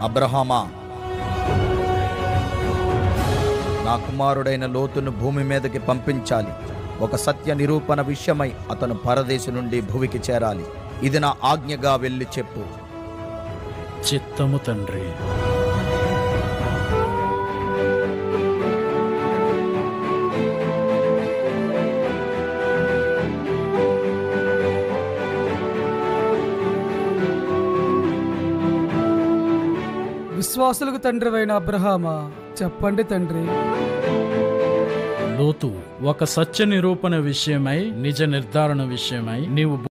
అబ్రహామా, నా కుమారుడైన లోతును భూమి మీదకి పంపించాలి. ఒక సత్య నిరూపణ విషయమై అతను పరదేశు నుండి భూమికి చేరాలి. ఇది నా ఆజ్ఞగా వెళ్ళి చెప్పు. చిత్తము తండ్రి. విశ్వాసులకు తండ్రివైన అబ్రహామా, చెప్పండి తండ్రి. లోతు, ఒక సత్య నిరూపణ విషయమై, నిజ నిర్ధారణ విషయమై నీవు